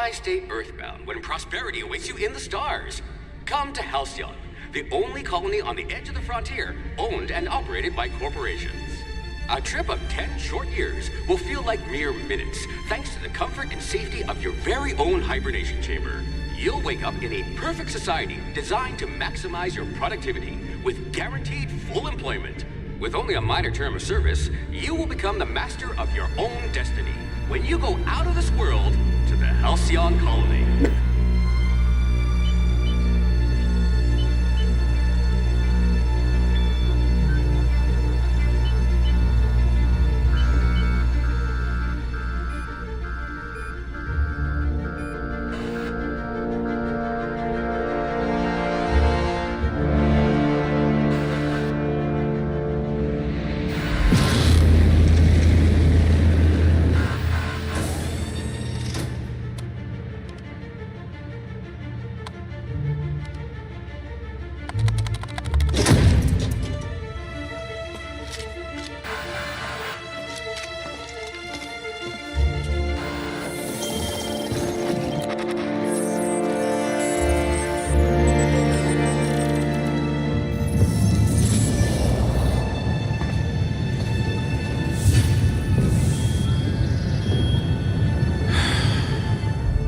Why stay earthbound when prosperity awaits you in the stars? Come to Halcyon, the only colony on the edge of the frontier, owned and operated by corporations. A trip of 10 short years will feel like mere minutes, thanks to the comfort and safety of your very own hibernation chamber. You'll wake up in a perfect society designed to maximize your productivity with guaranteed full employment. With only a minor term of service, you will become the master of your own destiny when you go out of this world to the Halcyon colony.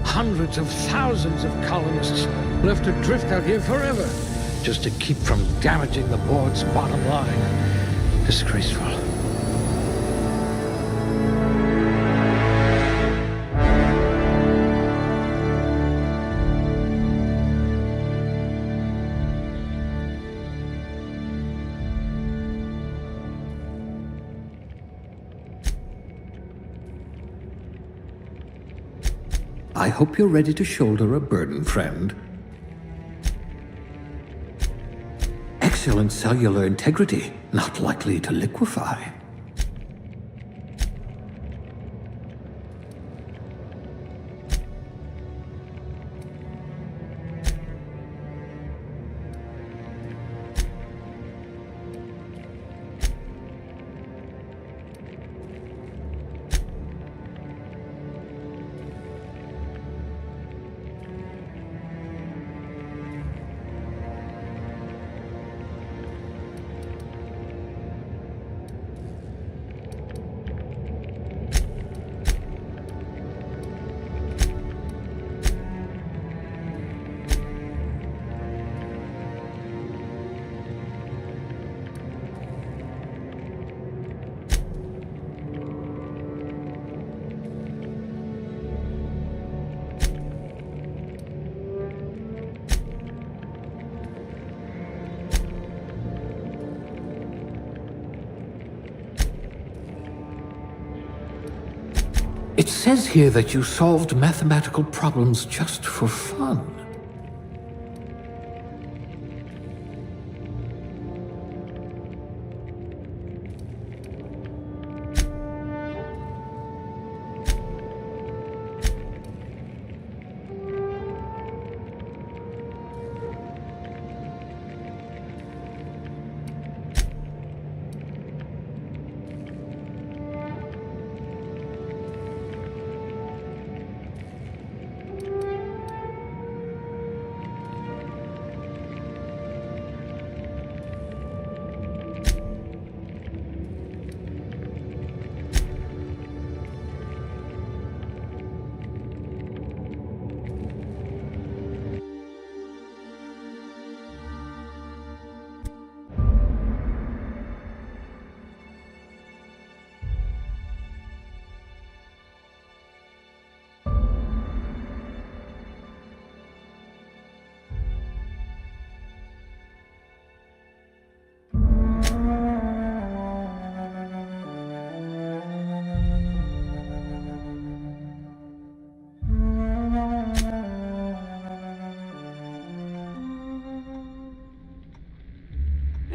Hundreds of thousands of colonists left adrift out here forever, just to keep from damaging the board's bottom line. Disgraceful. I hope you're ready to shoulder a burden, friend. Excellent cellular integrity, not likely to liquefy. It says here that you solved mathematical problems just for fun.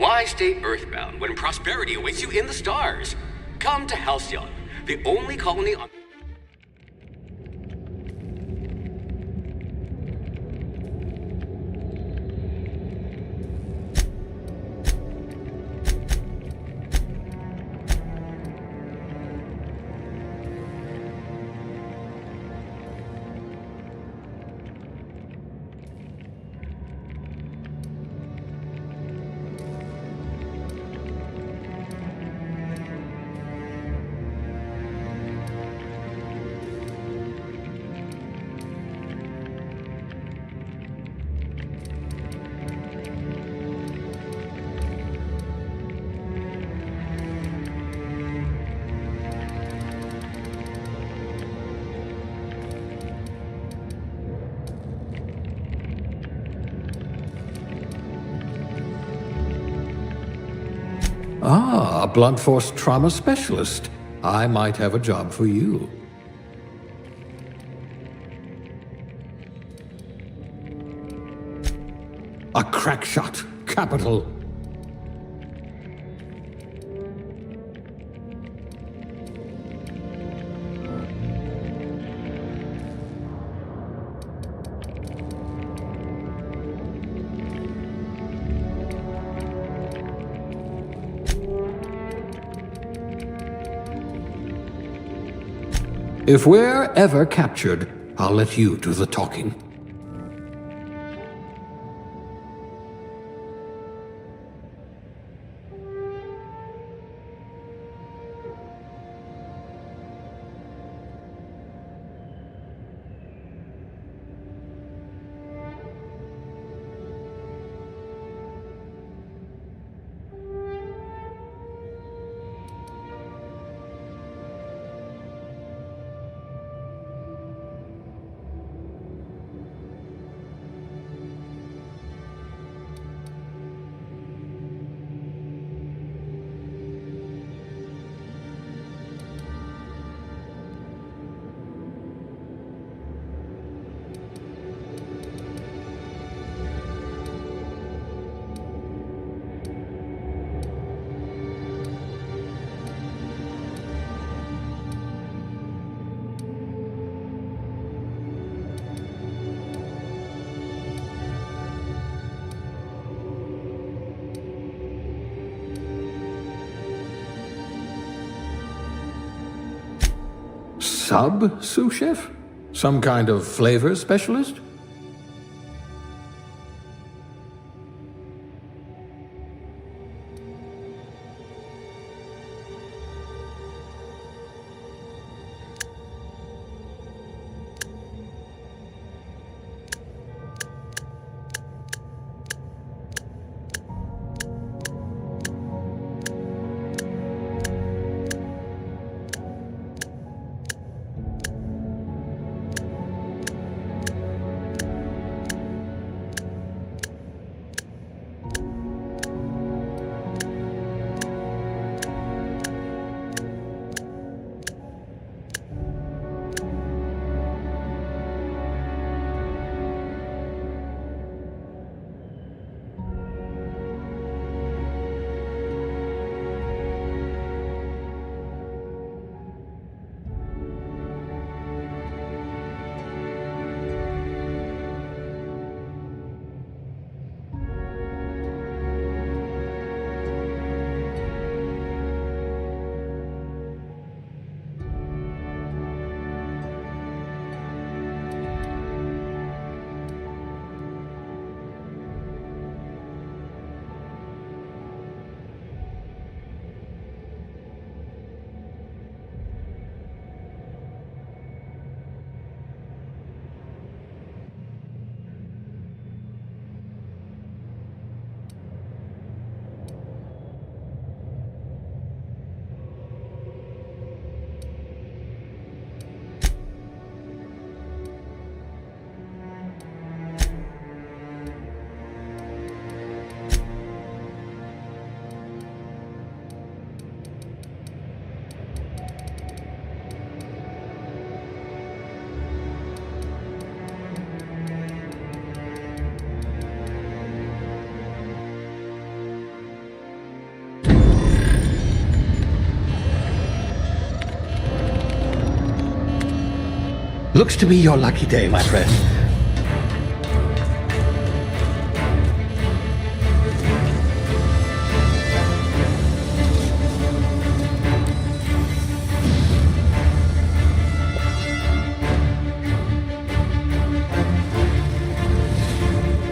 Why stay earthbound when prosperity awaits you in the stars? Come to Halcyon, the only colony on... Ah, a blunt force trauma specialist. I might have a job for you. A crack shot. Capital. If we're ever captured, I'll let you do the talking. Sub sous chef? Some kind of flavor specialist? Looks to be your lucky day, my friend.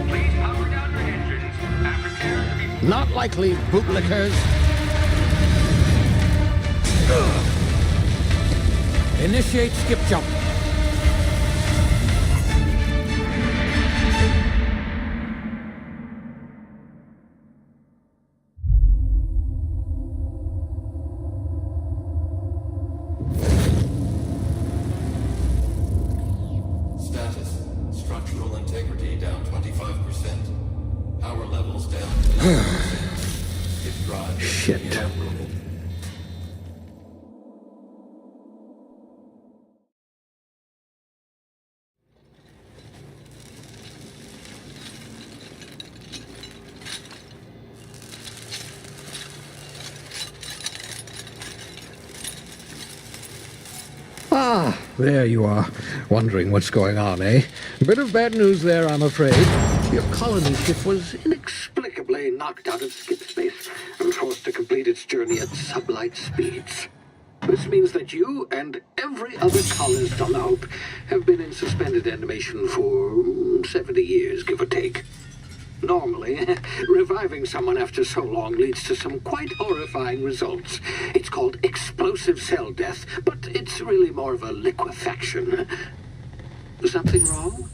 Please power down your engines and prepare to be... Not likely, bootlickers. Initiate skip jump. Status. Structural integrity down 25%. Power levels down to Shit. Ah, there you are. Wondering what's going on, eh? A bit of bad news there, I'm afraid. Your colony ship was inexplicably knocked out of skip space and forced to complete its journey at sublight speeds. This means that you and every other colonist on the Hope have been in suspended animation for 70 years, give or take. Normally, reviving someone after so long leads to some quite horrifying results. It's called explosive cell death, but it's really more of a liquefaction. Something wrong?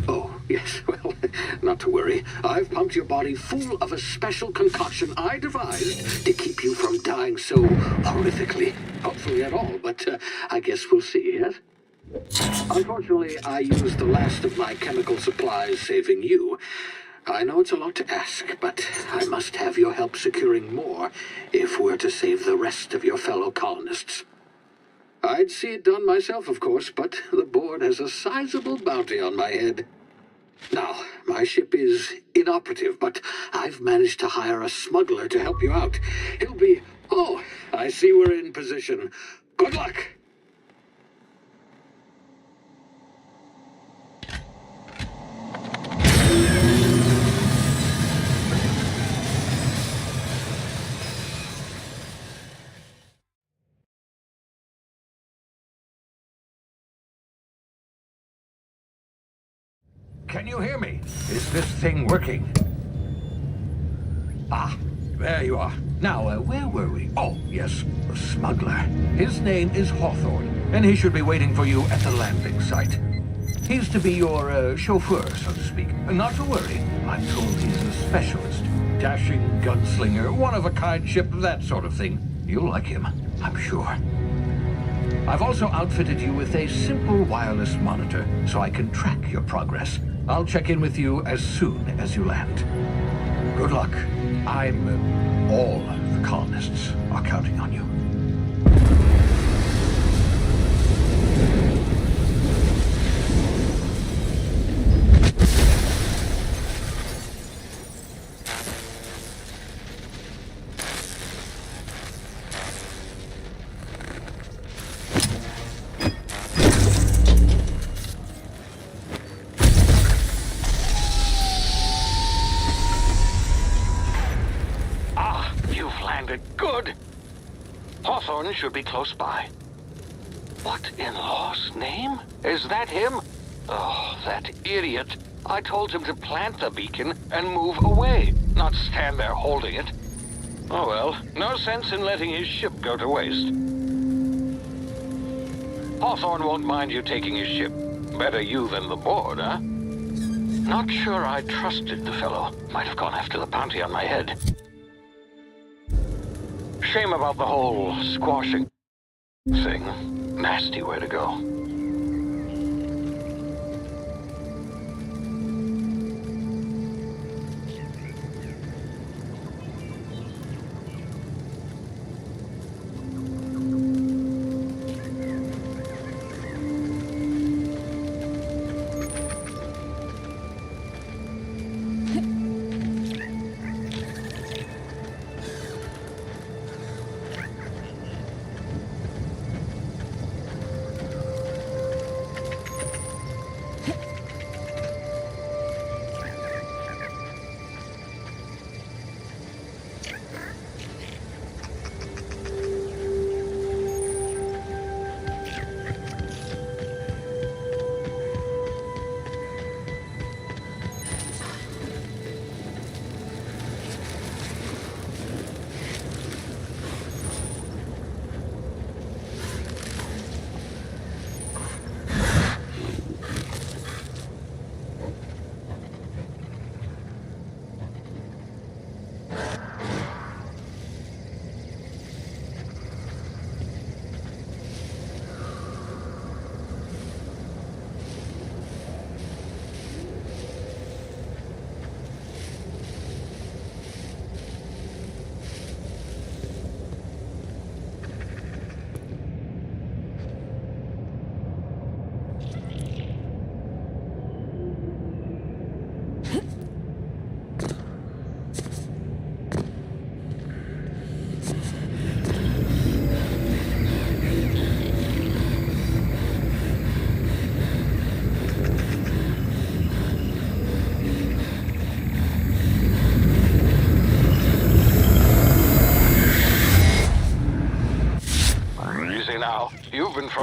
Oh, yes, well, not to worry. I've pumped your body full of a special concoction I devised to keep you from dying so horrifically. Hopefully at all, but I guess we'll see, yes? Unfortunately, I used the last of my chemical supplies saving you. I know it's a lot to ask, but I must have your help securing more if we're to save the rest of your fellow colonists. I'd see it done myself, of course, but the board has a sizable bounty on my head. Now, my ship is inoperative, but I've managed to hire a smuggler to help you out. He'll be... Oh, I see we're in position. Good luck! Can you hear me? Is this thing working? Ah, there you are. Now, where were we? Oh, yes, the smuggler. His name is Hawthorne, and he should be waiting for you at the landing site. He's to be your chauffeur, so to speak. Not to worry, I'm told he's a specialist. Dashing gunslinger, one-of-a-kind ship, that sort of thing. You'll like him, I'm sure. I've also outfitted you with a simple wireless monitor, so I can track your progress. I'll check in with you as soon as you land. Good luck. All the colonists are counting on you. Good. Hawthorne should be close by. What in law's name? Is that him? Oh, that idiot. I told him to plant the beacon and move away, not stand there holding it. Oh well, no sense in letting his ship go to waste. Hawthorne won't mind you taking his ship. Better you than the board, huh? Not sure I trusted the fellow. Might have gone after the bounty on my head. Shame about the whole squashing thing. Nasty way to go.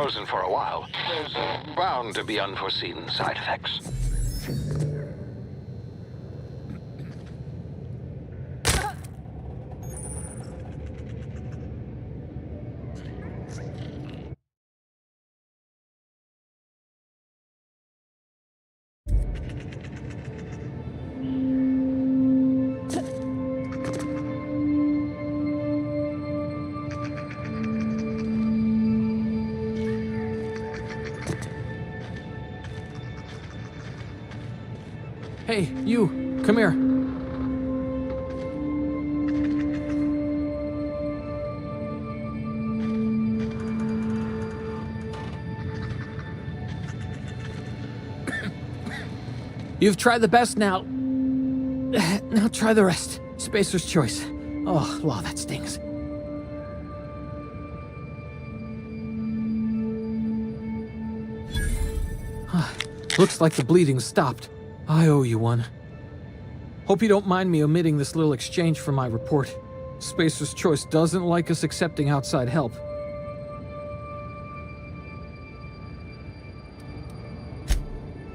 frozen for a while. There's bound to be unforeseen side effects. Hey, you, come here. You've tried the best now. Now try the rest. Spacer's choice. Oh, law, that stings. Looks like the bleeding stopped. I owe you one. Hope you don't mind me omitting this little exchange from my report. Spacer's Choice doesn't like us accepting outside help.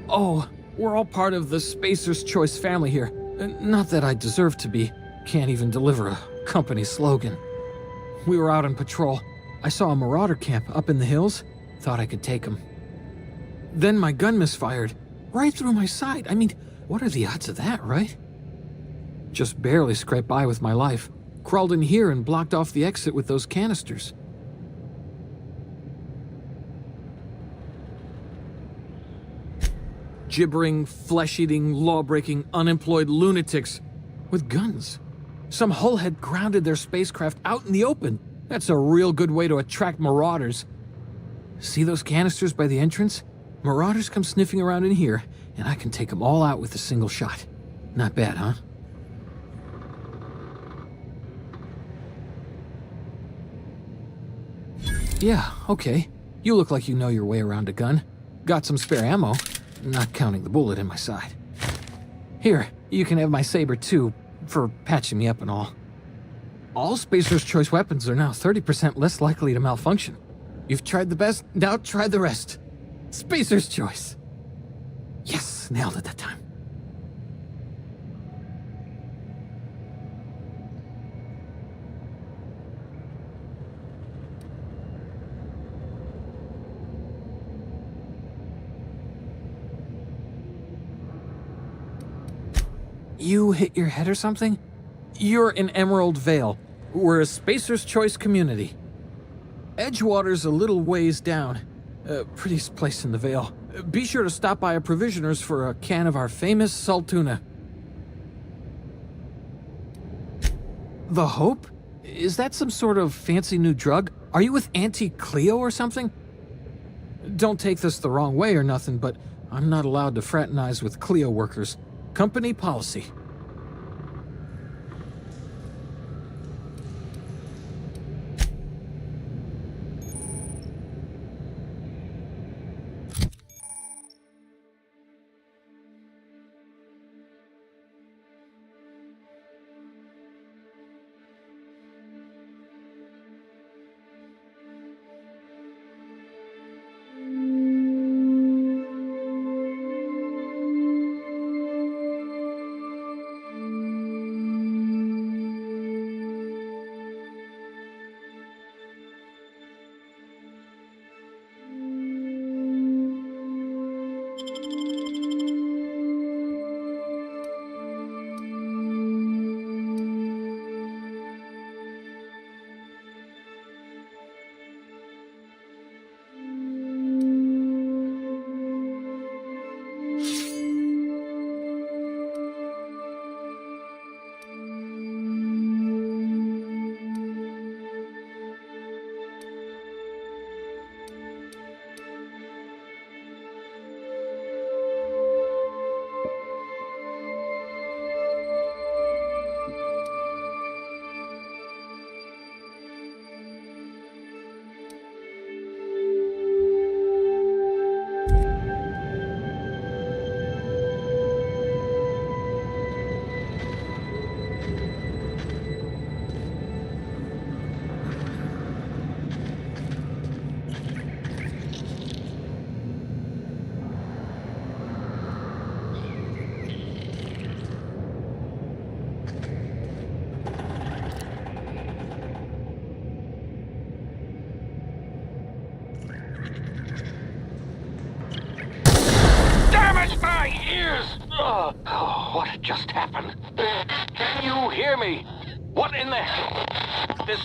Oh, we're all part of the Spacer's Choice family here. Not that I deserve to be. Can't even deliver a company slogan. We were out on patrol. I saw a marauder camp up in the hills. Thought I could take him. Then my gun misfired. Right through my side. I mean, what are the odds of that, right? Just barely scraped by with my life. Crawled in here and blocked off the exit with those canisters. Gibbering, flesh-eating, law-breaking, unemployed lunatics with guns. Some hull had grounded their spacecraft out in the open. That's a real good way to attract marauders. See those canisters by the entrance? Marauders come sniffing around in here, and I can take them all out with a single shot. Not bad, huh? Yeah, okay. You look like you know your way around a gun. Got some spare ammo, not counting the bullet in my side. Here, you can have my saber too, for patching me up and all. All Spacer's Choice weapons are now 30% less likely to malfunction. You've tried the best, now try the rest. Spacer's Choice. Yes, nailed it that time. You hit your head or something? You're in Emerald Vale. We're a Spacer's Choice community. Edgewater's a little ways down. Prettiest place in the Vale. Be sure to stop by a provisioner's for a can of our famous Saltuna. The Hope? Is that some sort of fancy new drug? Are you with Auntie Cleo or something? Don't take this the wrong way or nothing, but I'm not allowed to fraternize with Cleo workers. Company policy. my ears! Oh, what just happened? Can you hear me? What in the hell? This...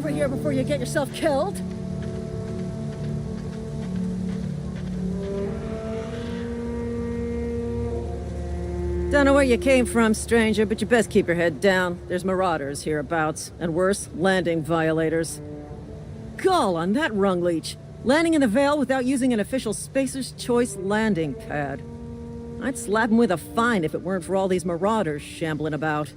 over here before you get yourself killed. Don't know where you came from, stranger, but you best keep your head down. There's marauders hereabouts, and worse, landing violators. Gall on that rung leech. Landing in the Vale without using an official Spacer's Choice landing pad. I'd slap him with a fine if it weren't for all these marauders shambling about.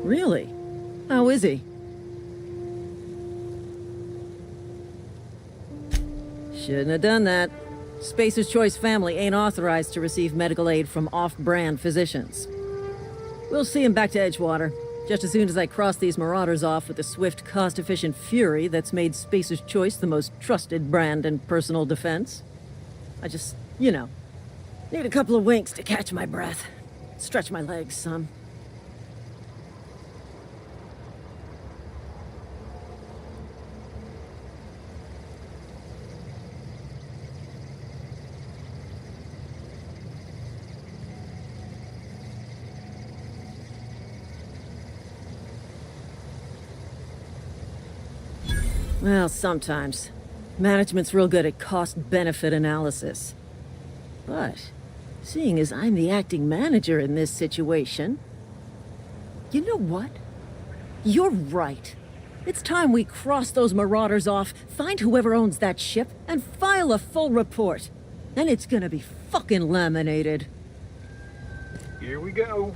Really? How is he? Shouldn't have done that. Spacer's Choice family ain't authorized to receive medical aid from off-brand physicians. We'll see him back to Edgewater, just as soon as I cross these marauders off with the swift, cost-efficient fury that's made Spacer's Choice the most trusted brand in personal defense. I just, need a couple of winks to catch my breath. Stretch my legs some. Well, sometimes. Management's real good at cost-benefit analysis. But, seeing as I'm the acting manager in this situation... You know what? You're right. It's time we cross those marauders off, find whoever owns that ship, and file a full report. Then it's gonna be fucking laminated. Here we go.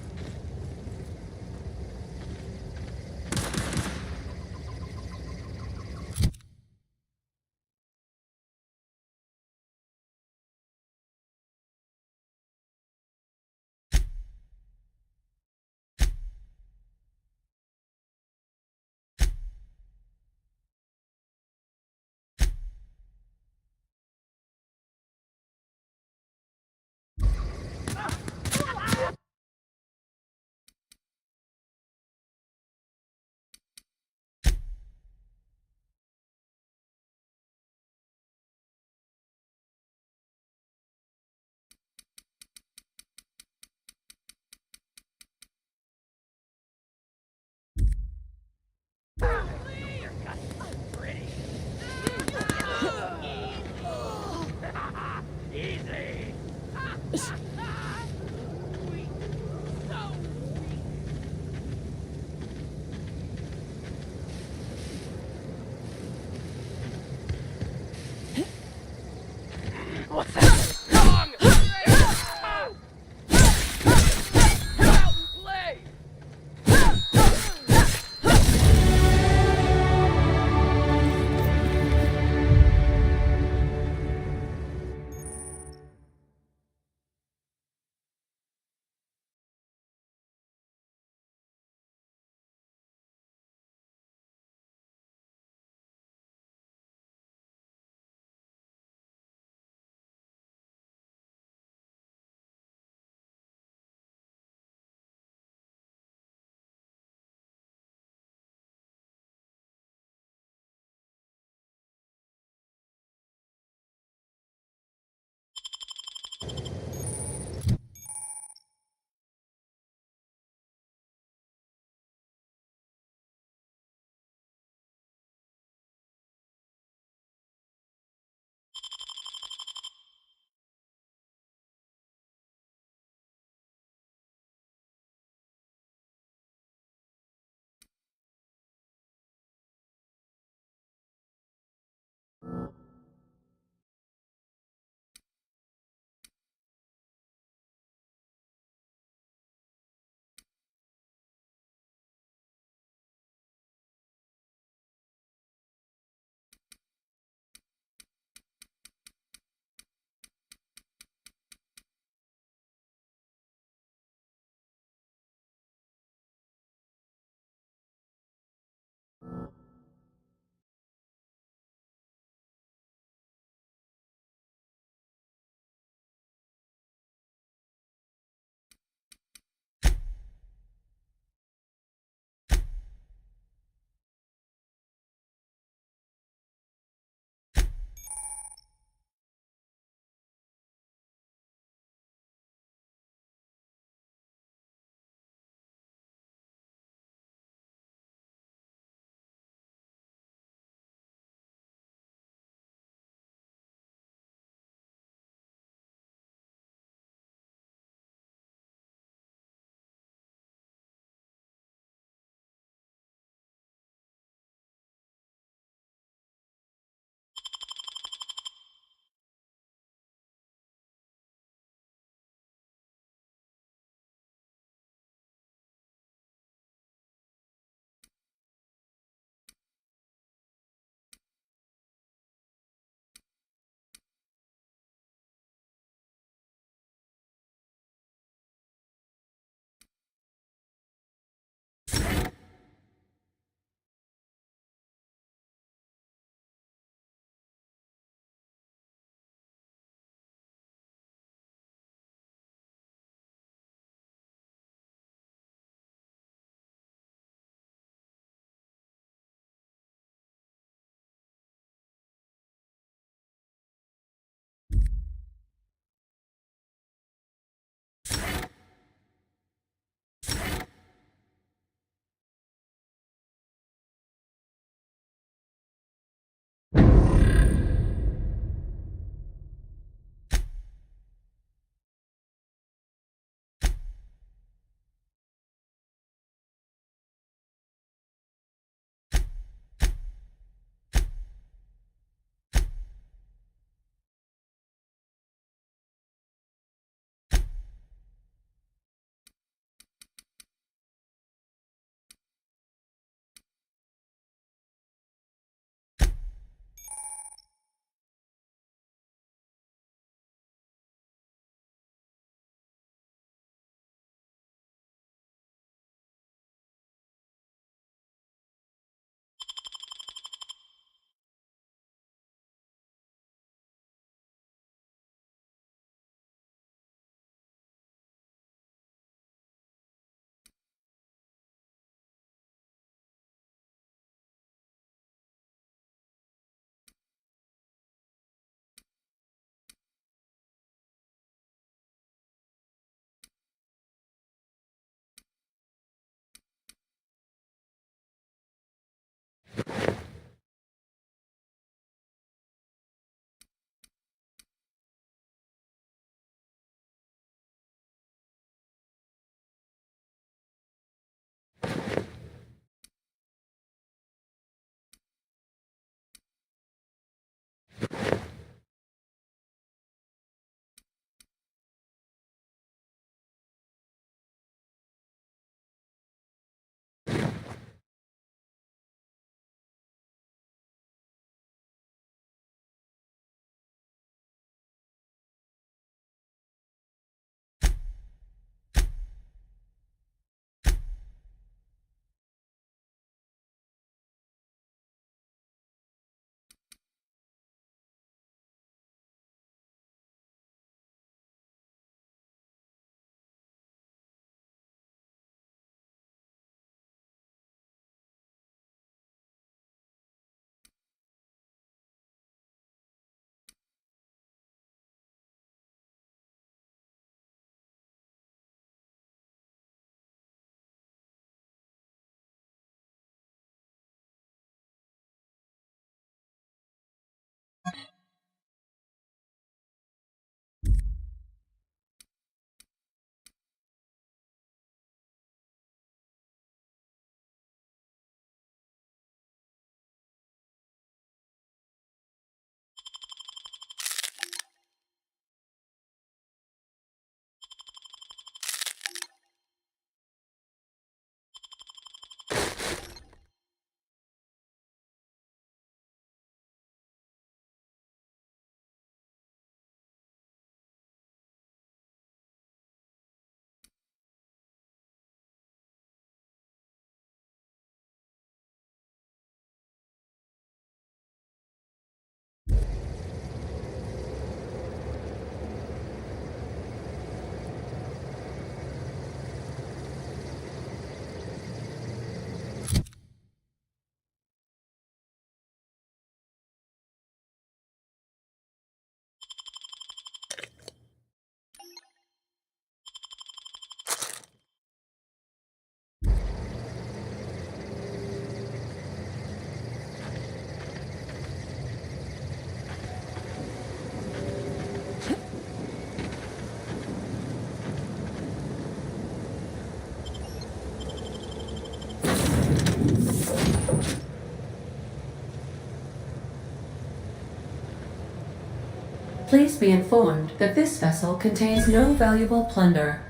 Please be informed that this vessel contains no valuable plunder.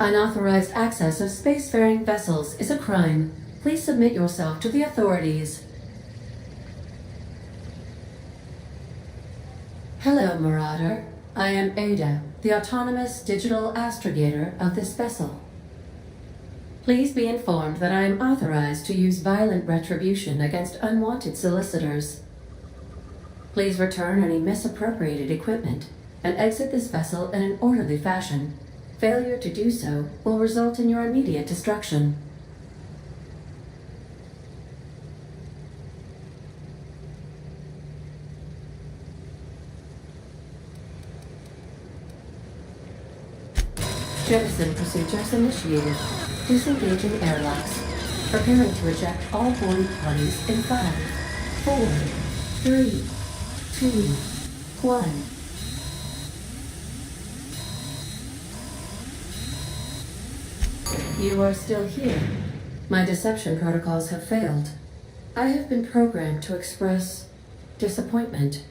Unauthorized access of spacefaring vessels is a crime. Please submit yourself to the authorities. Hello, Marauder. I am Ada, the autonomous digital astrogator of this vessel. Please be informed that I am authorized to use violent retribution against unwanted solicitors. Please return any misappropriated equipment and exit this vessel in an orderly fashion. Failure to do so will result in your immediate destruction. Jettison procedures initiated. Disengaging airlocks. Preparing to eject all board parties in 5, 4, 3, 2, 1. You are still here. My deception protocols have failed. I have been programmed to express disappointment.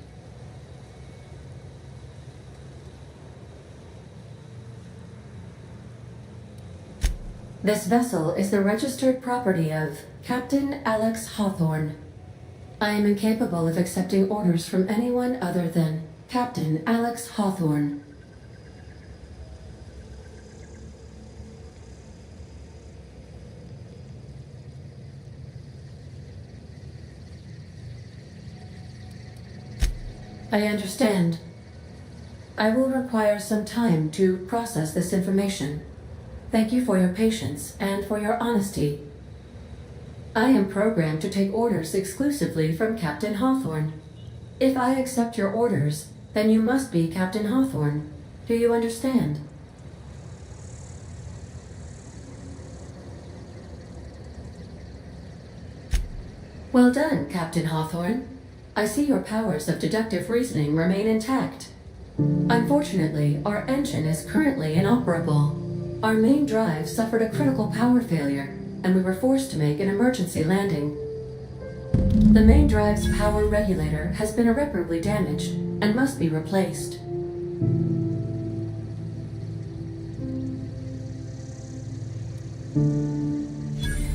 This vessel is the registered property of Captain Alex Hawthorne. I am incapable of accepting orders from anyone other than Captain Alex Hawthorne. I understand. I will require some time to process this information. Thank you for your patience and for your honesty. I am programmed to take orders exclusively from Captain Hawthorne. If I accept your orders, then you must be Captain Hawthorne. Do you understand? Well done, Captain Hawthorne. I see your powers of deductive reasoning remain intact. Unfortunately, our engine is currently inoperable. Our main drive suffered a critical power failure, and we were forced to make an emergency landing. The main drive's power regulator has been irreparably damaged and must be replaced.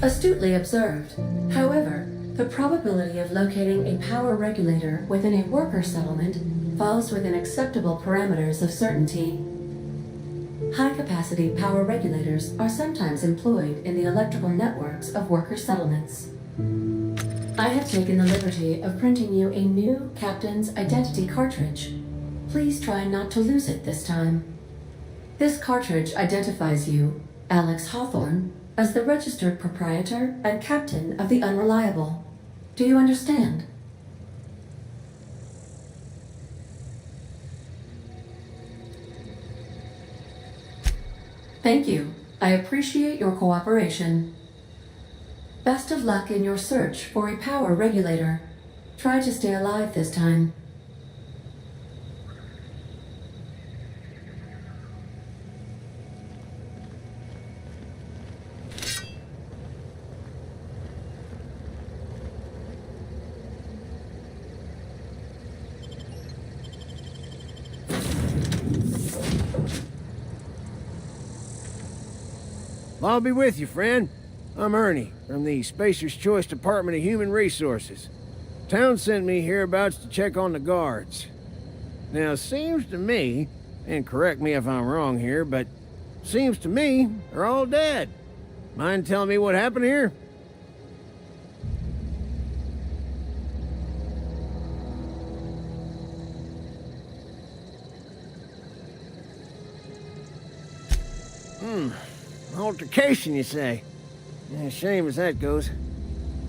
Astutely observed. However, the probability of locating a power regulator within a worker settlement falls within acceptable parameters of certainty. High-capacity power regulators are sometimes employed in the electrical networks of worker settlements. I have taken the liberty of printing you a new Captain's Identity cartridge. Please try not to lose it this time. This cartridge identifies you, Alex Hawthorne, as the registered proprietor and captain of the Unreliable. Do you understand? Thank you. I appreciate your cooperation. Best of luck in your search for a power regulator. Try to stay alive this time. I'll be with you, friend. I'm Ernie, from the Spacer's Choice Department of Human Resources. Town sent me hereabouts to check on the guards. Now, seems to me, and correct me if I'm wrong here, but seems to me they're all dead. Mind telling me what happened here? Altercation, you say? Yeah, shame as that goes.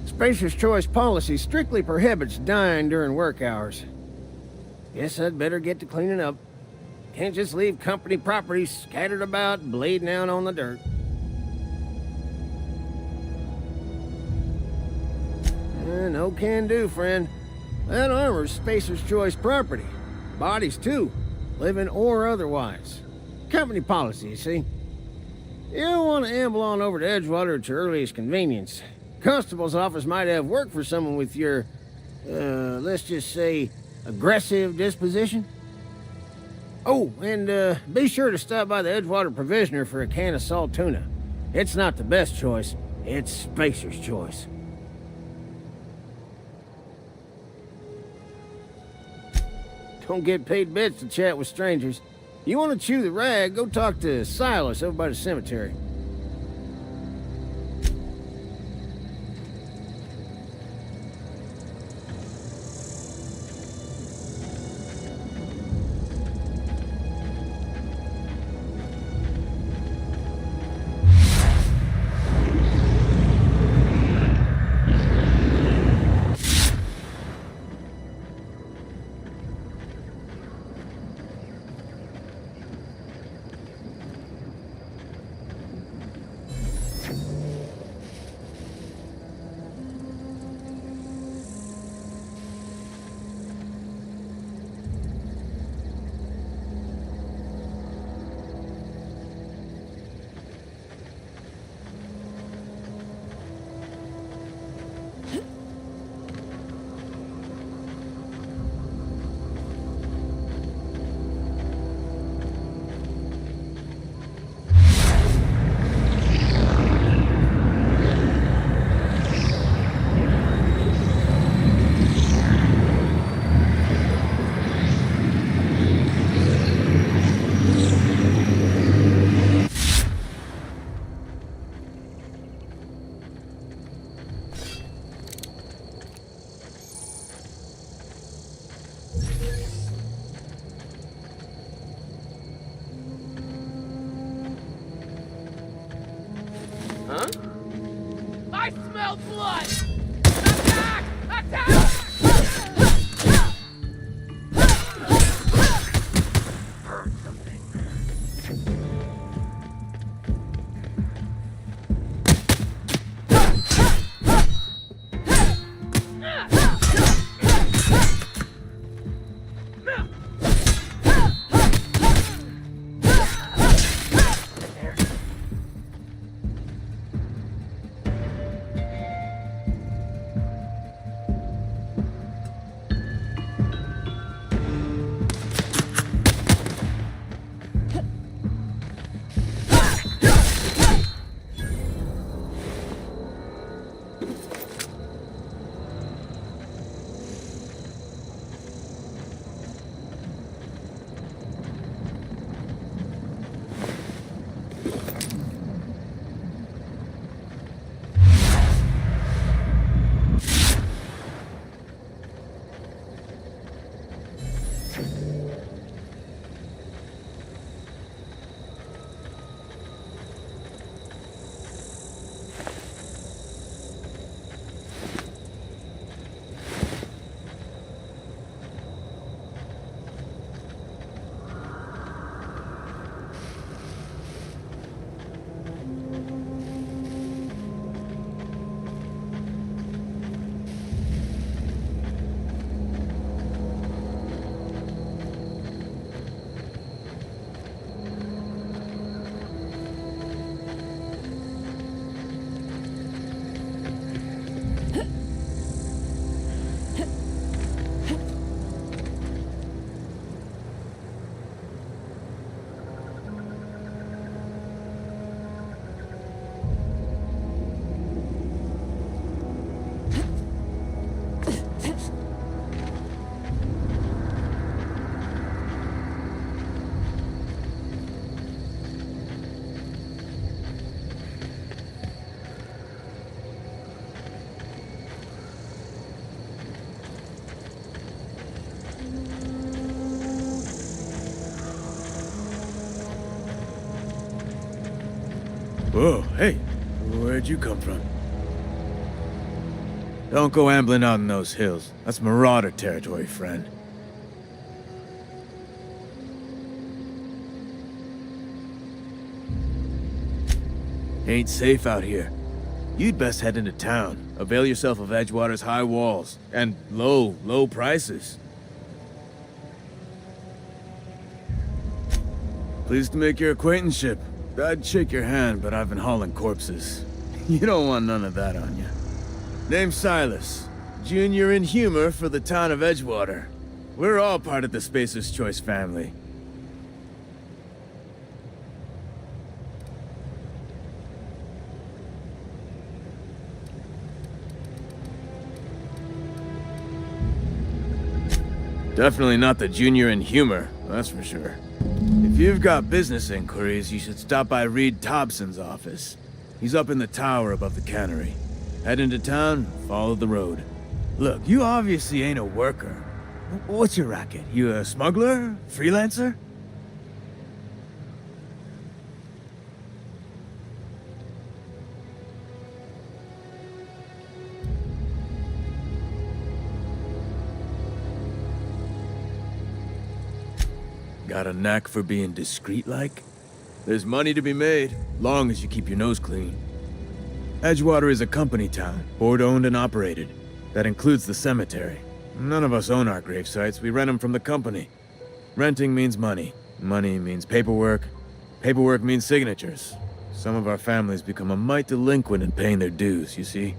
Spacer's Choice policy strictly prohibits dying during work hours. Guess I'd better get to cleaning up. Can't just leave company property scattered about, bleeding out on the dirt. No can do, friend. That armor's Spacer's Choice property. Bodies, too. Living or otherwise. Company policy, you see. You don't want to amble on over to Edgewater at your earliest convenience. Constable's office might have work for someone with your, let's just say, aggressive disposition. Oh, and be sure to stop by the Edgewater Provisioner for a can of salt tuna. It's not the best choice, it's Spacer's Choice. Don't get paid bits to chat with strangers. You want to chew the rag, go talk to Silas over by the cemetery. I smell blood! Attack! Attack! Whoa, hey, where'd you come from? Don't go ambling out in those hills. That's Marauder territory, friend. Ain't safe out here. You'd best head into town. Avail yourself of Edgewater's high walls and low prices. Pleased to make your acquaintanceship. I'd shake your hand, but I've been hauling corpses. You don't want none of that on you. Name's Silas. Junior in humor for the town of Edgewater. We're all part of the Spacer's Choice family. Definitely not the junior in humor, that's for sure. If you've got business inquiries, you should stop by Reed Thompson's office. He's up in the tower above the cannery. Head into town, follow the road. Look, you obviously ain't a worker. What's your racket? You a smuggler? Freelancer? Got a knack for being discreet-like? There's money to be made, long as you keep your nose clean. Edgewater is a company town, board-owned and operated. That includes the cemetery. None of us own our grave sites, we rent them from the company. Renting means money. Money means paperwork. Paperwork means signatures. Some of our families become a mite delinquent in paying their dues, you see?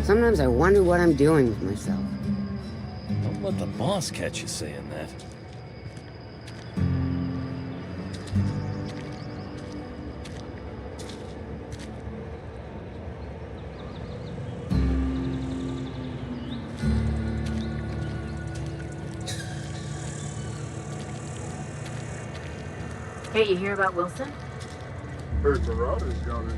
Sometimes I wonder what I'm doing with myself. Don't let the boss catch you saying that. Hey, you hear about Wilson? Heard Marauders got it.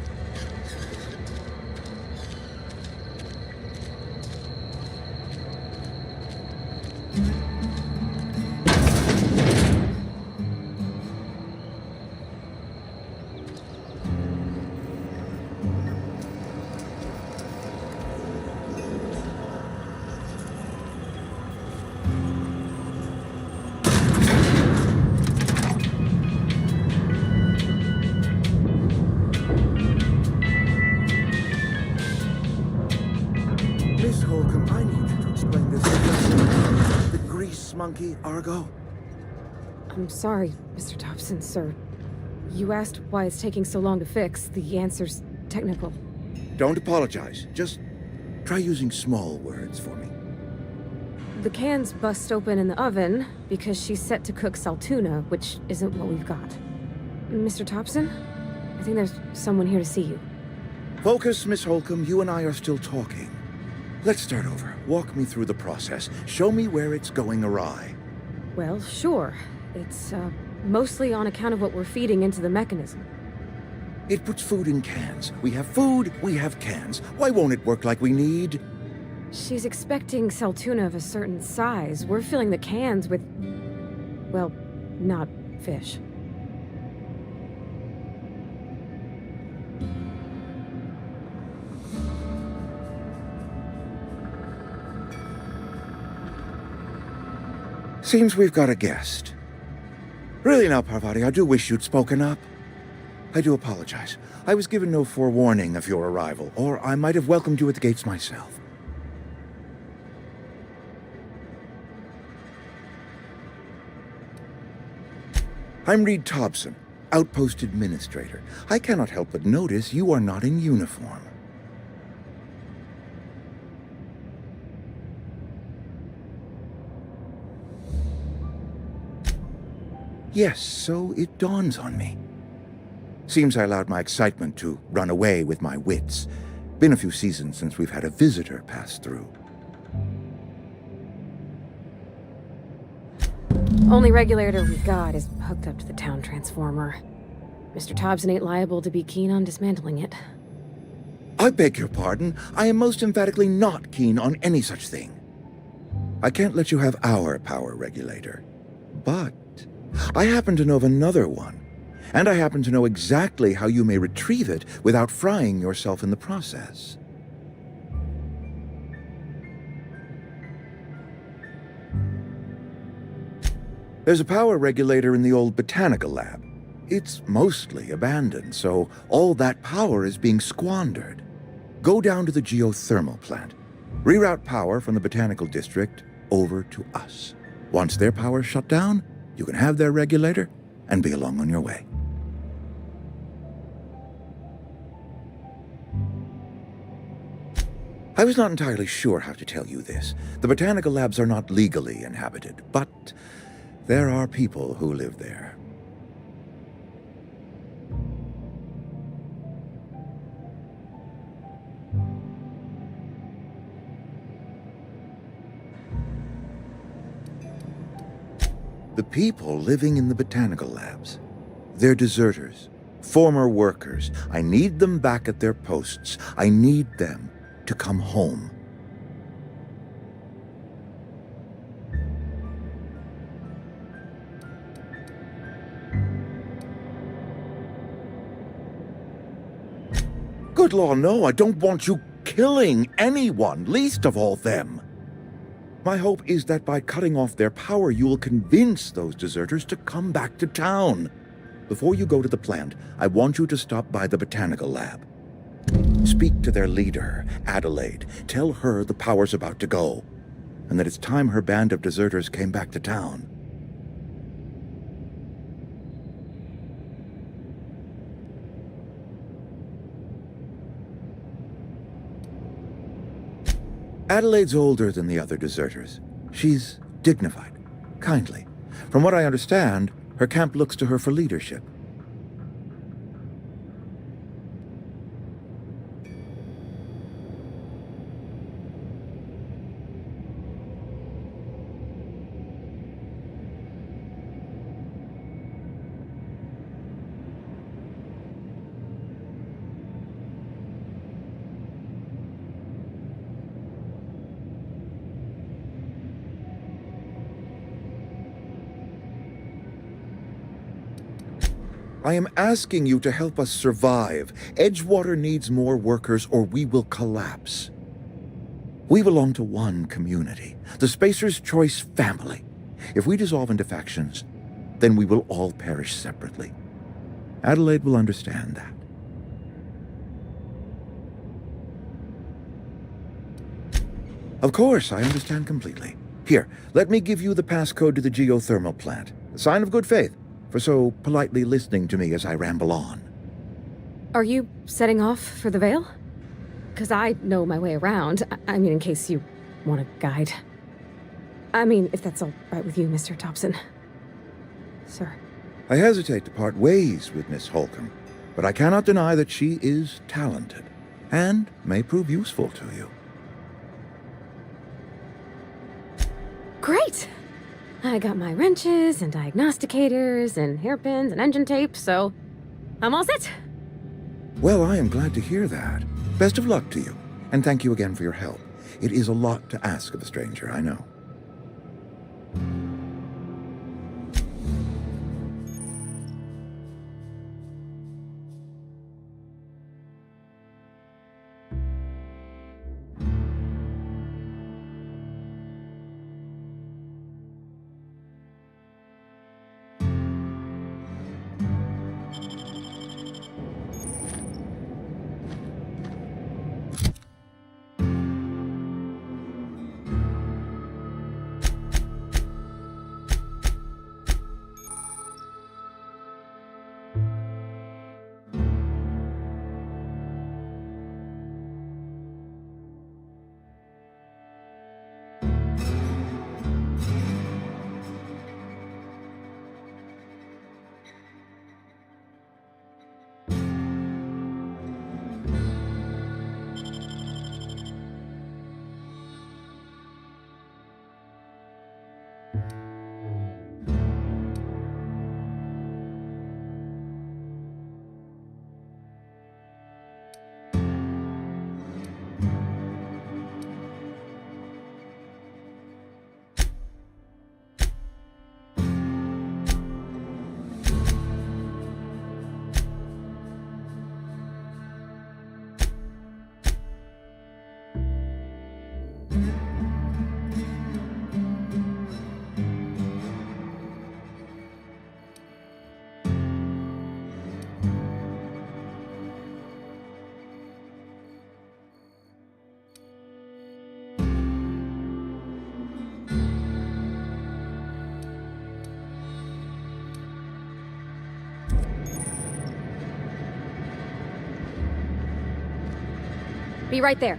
Miss Holcomb, I need you to explain this. The grease monkey, Argo? I'm sorry, Mr. Thompson, sir. You asked why it's taking so long to fix. The answer's technical. Don't apologize. Just try using small words for me. The cans bust open in the oven because she's set to cook saltuna, which isn't what we've got. Mr. Thompson? I think there's someone here to see you. Focus, Miss Holcomb. You and I are still talking. Let's start over. Walk me through the process. Show me where it's going awry. Well, sure. It's, mostly on account of what we're feeding into the mechanism. It puts food in cans. We have food, we have cans. Why won't it work like we need? She's expecting saltuna of a certain size. We're filling the cans with, well, not fish. Seems we've got a guest. Really now, Parvati, I do wish you'd spoken up. I do apologize. I was given no forewarning of your arrival, or I might have welcomed you at the gates myself. I'm Reed Thompson, Outpost Administrator. I cannot help but notice you are not in uniform. Yes, so it dawns on me. Seems I allowed my excitement to run away with my wits. Been a few seasons since we've had a visitor pass through. Only regulator we've got is hooked up to the town transformer. Mr. Thompson ain't liable to be keen on dismantling it. I beg your pardon. I am most emphatically not keen on any such thing. I can't let you have our power regulator. But I happen to know of another one. And I happen to know exactly how you may retrieve it without frying yourself in the process. There's a power regulator in the old botanical lab. It's mostly abandoned, so all that power is being squandered. Go down to the geothermal plant. Reroute power from the botanical district over to us. Once their power's shut down, you can have their regulator and be along on your way. I was not entirely sure how to tell you this. The botanical labs are not legally inhabited, but there are people who live there. The people living in the botanical labs. They're deserters, former workers. I need them back at their posts. I need them to come home. Good law, no, I don't want you killing anyone, least of all them. My hope is that by cutting off their power, you will convince those deserters to come back to town. Before you go to the plant, I want you to stop by the botanical lab. Speak to their leader, Adelaide. Tell her the power's about to go, and that it's time her band of deserters came back to town. Adelaide's older than the other deserters. She's dignified, kindly. From what I understand, her camp looks to her for leadership. I am asking you to help us survive. Edgewater needs more workers or we will collapse. We belong to one community, the Spacer's Choice family. If we dissolve into factions, then we will all perish separately. Adelaide will understand that. Of course, I understand completely. Here, let me give you the passcode to the geothermal plant. A sign of good faith, for so politely listening to me as I ramble on. Are you setting off for the Vale? Because I know my way around. I mean, in case you want a guide. I mean, if that's all right with you, Mr. Thompson. Sir. I hesitate to part ways with Miss Holcomb, but I cannot deny that she is talented, and may prove useful to you. Great! I got my wrenches and diagnosticators and hairpins and engine tape, so I'm all set. Well, I am glad to hear that. Best of luck to you, and thank you again for your help. It is a lot to ask of a stranger, I know. Be right there.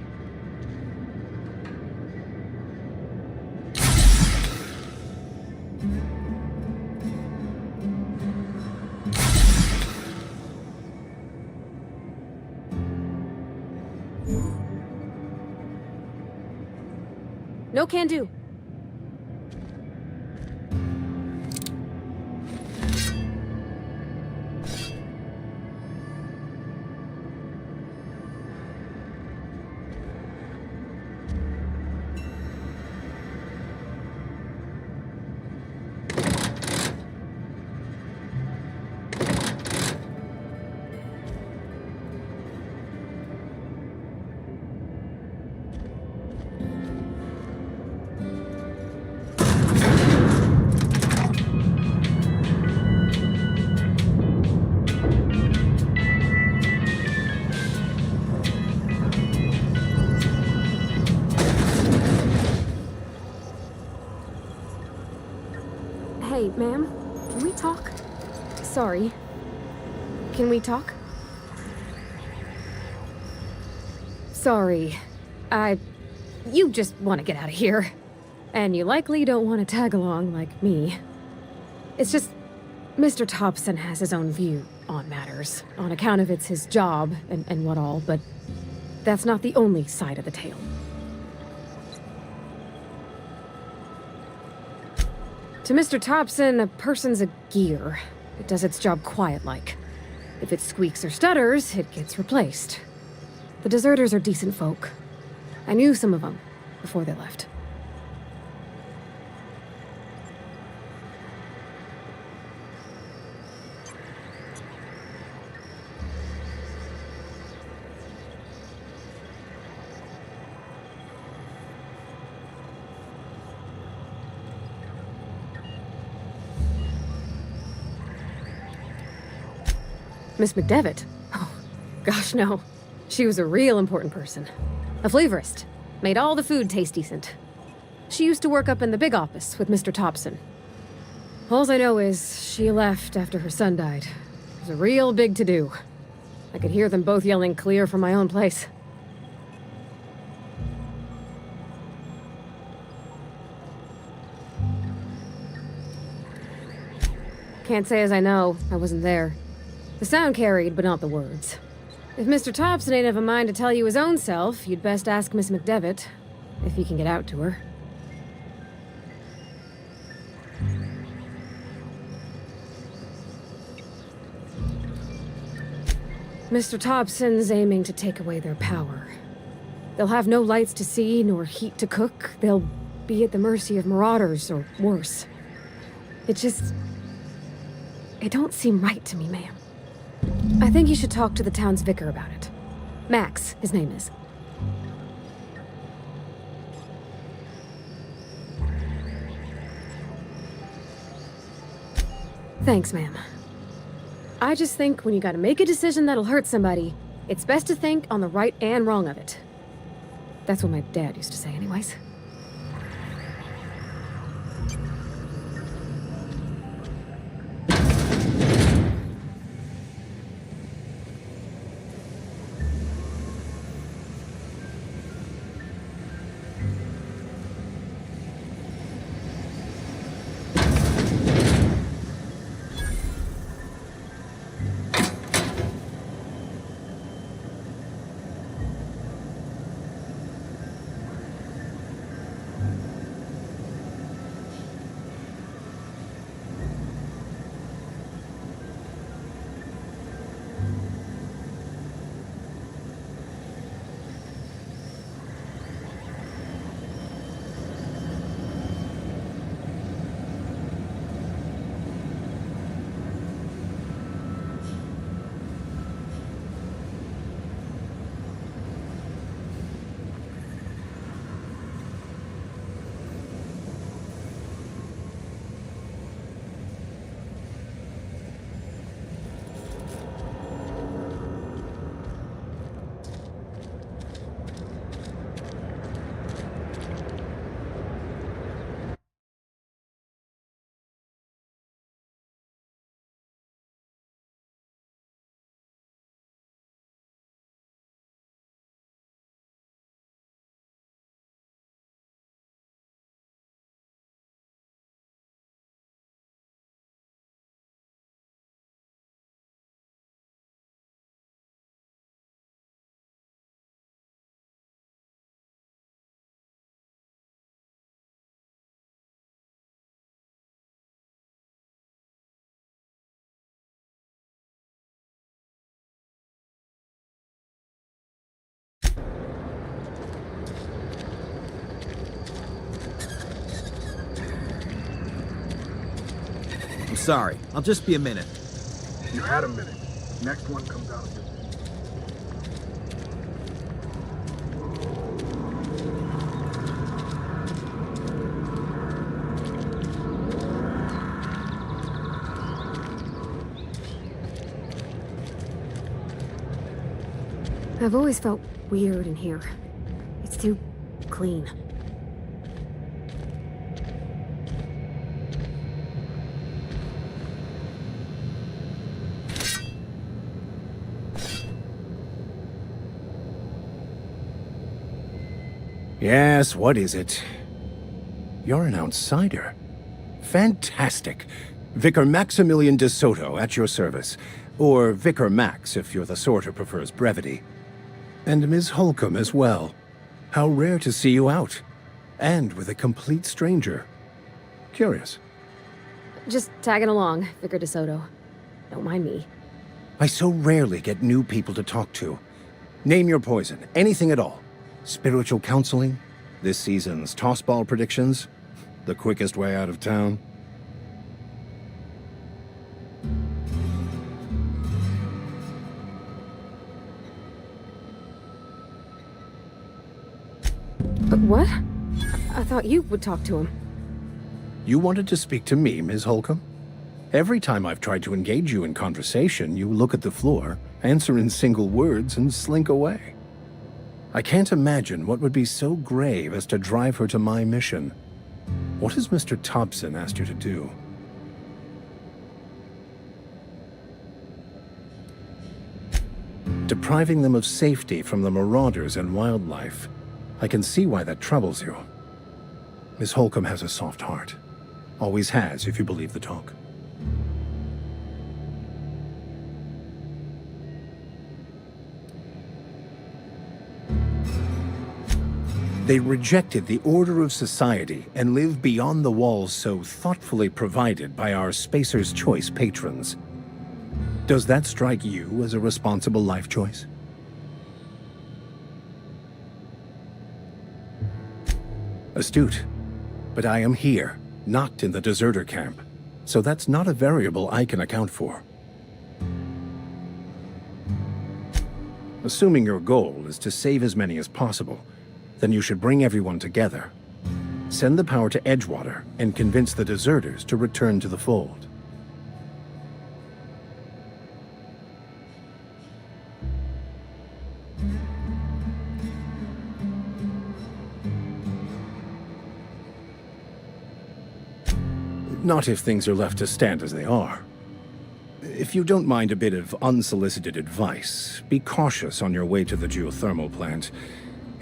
No can do. Hey, ma'am, can we talk? Sorry. Can we talk? Sorry. you just want to get out of here. And you likely don't want to tag along like me. It's just, Mr. Thompson has his own view on matters, on account of it's his job and what all, but that's not the only side of the tale. To Mr. Thompson, a person's a gear. It does its job quiet-like. If it squeaks or stutters, it gets replaced. The deserters are decent folk. I knew some of them before they left. Miss McDevitt? Oh, gosh, no. She was a real important person. A flavorist. Made all the food taste decent. She used to work up in the big office with Mr. Thompson. Alls I know is she left after her son died. It was a real big to-do. I could hear them both yelling clear from my own place. Can't say as I know. I wasn't there. The sound carried, but not the words. If Mr. Thompson ain't of a mind to tell you his own self, you'd best ask Miss McDevitt, if he can get out to her. Mr. Thompson's aiming to take away their power. They'll have no lights to see, nor heat to cook. They'll be at the mercy of marauders, or worse. It don't seem right to me, ma'am. I think you should talk to the town's vicar about it. Max, his name is. Thanks, ma'am. I just think when you gotta make a decision that'll hurt somebody, it's best to think on the right and wrong of it. That's what my dad used to say anyways. I'm sorry. I'll just be a minute. You had a minute. Next one comes out. I've always felt weird in here. It's too clean. Yes, what is it? You're an outsider. Fantastic. Vicar Maximilian de Soto at your service. Or Vicar Max, if you're the sort who prefers brevity. And Ms. Holcomb as well. How rare to see you out. And with a complete stranger. Curious. Just tagging along, Vicar DeSoto. Don't mind me. I so rarely get new people to talk to. Name your poison, anything at all. Spiritual counseling? This season's tossball predictions? The quickest way out of town? But what? I thought you would talk to him. You wanted to speak to me, Ms. Holcomb? Every time I've tried to engage you in conversation, you look at the floor, answer in single words, and slink away. I can't imagine what would be so grave as to drive her to my mission. What has Mr. Thompson asked you to do? Depriving them of safety from the marauders and wildlife. I can see why that troubles you. Miss Holcomb has a soft heart. Always has, if you believe the talk. They rejected the order of society and live beyond the walls so thoughtfully provided by our Spacer's Choice patrons. Does that strike you as a responsible life choice? Astute. But I am here, not in the deserter camp, so that's not a variable I can account for. Assuming your goal is to save as many as possible, then you should bring everyone together. Send the power to Edgewater and convince the deserters to return to the fold. Not if things are left to stand as they are. If you don't mind a bit of unsolicited advice, be cautious on your way to the geothermal plant.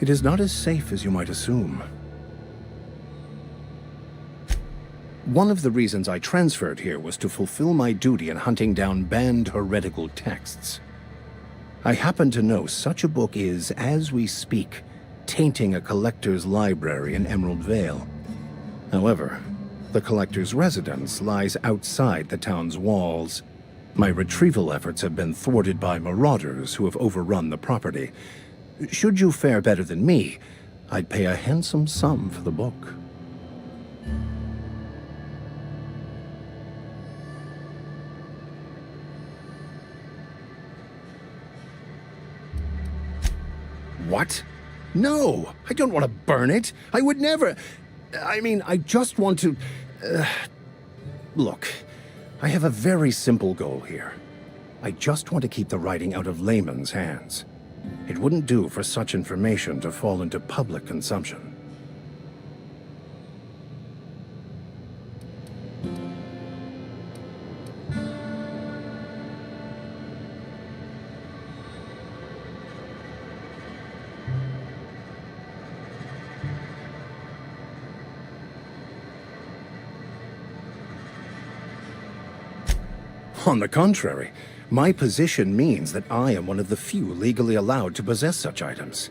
It is not as safe as you might assume. One of the reasons I transferred here was to fulfill my duty in hunting down banned heretical texts. I happen to know such a book is, as we speak, tainting a collector's library in Emerald Vale. However, the collector's residence lies outside the town's walls. My retrieval efforts have been thwarted by marauders who have overrun the property. Should you fare better than me, I'd pay a handsome sum for the book. What? No! I don't want to burn it! I would never... I mean, I just want to... Look, I have a very simple goal here. I just want to keep the writing out of layman's hands. It wouldn't do for such information to fall into public consumption. On the contrary, my position means that I am one of the few legally allowed to possess such items.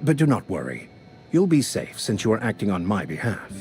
But do not worry. You'll be safe since you are acting on my behalf.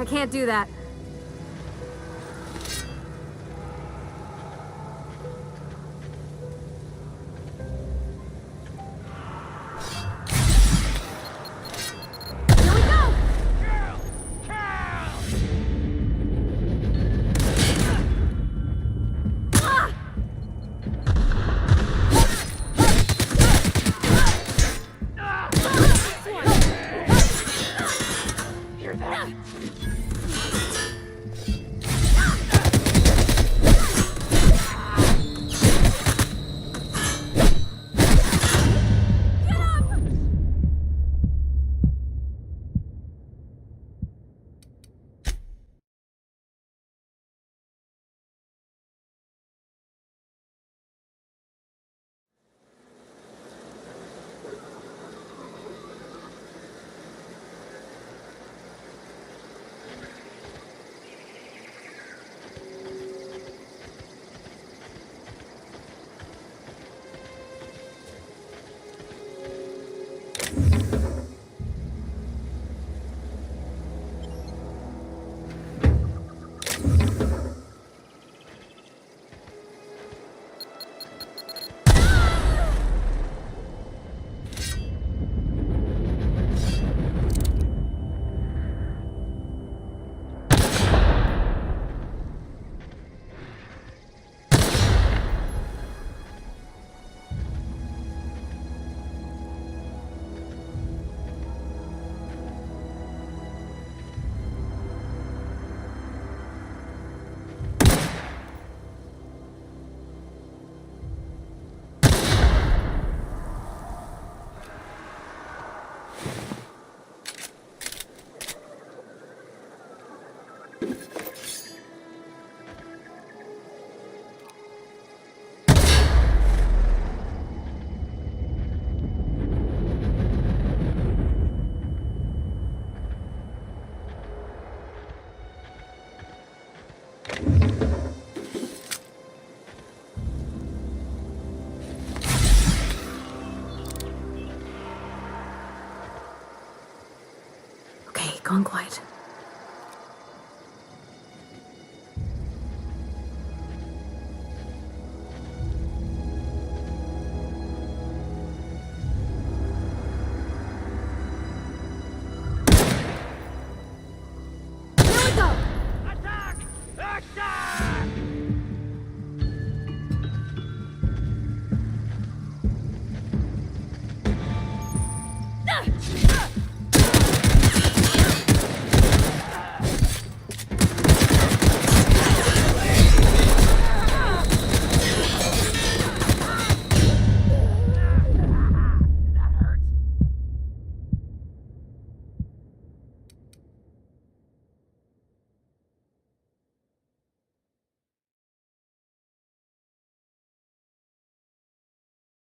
I can't do that. Here we go! Hear that? Okay, gone quiet.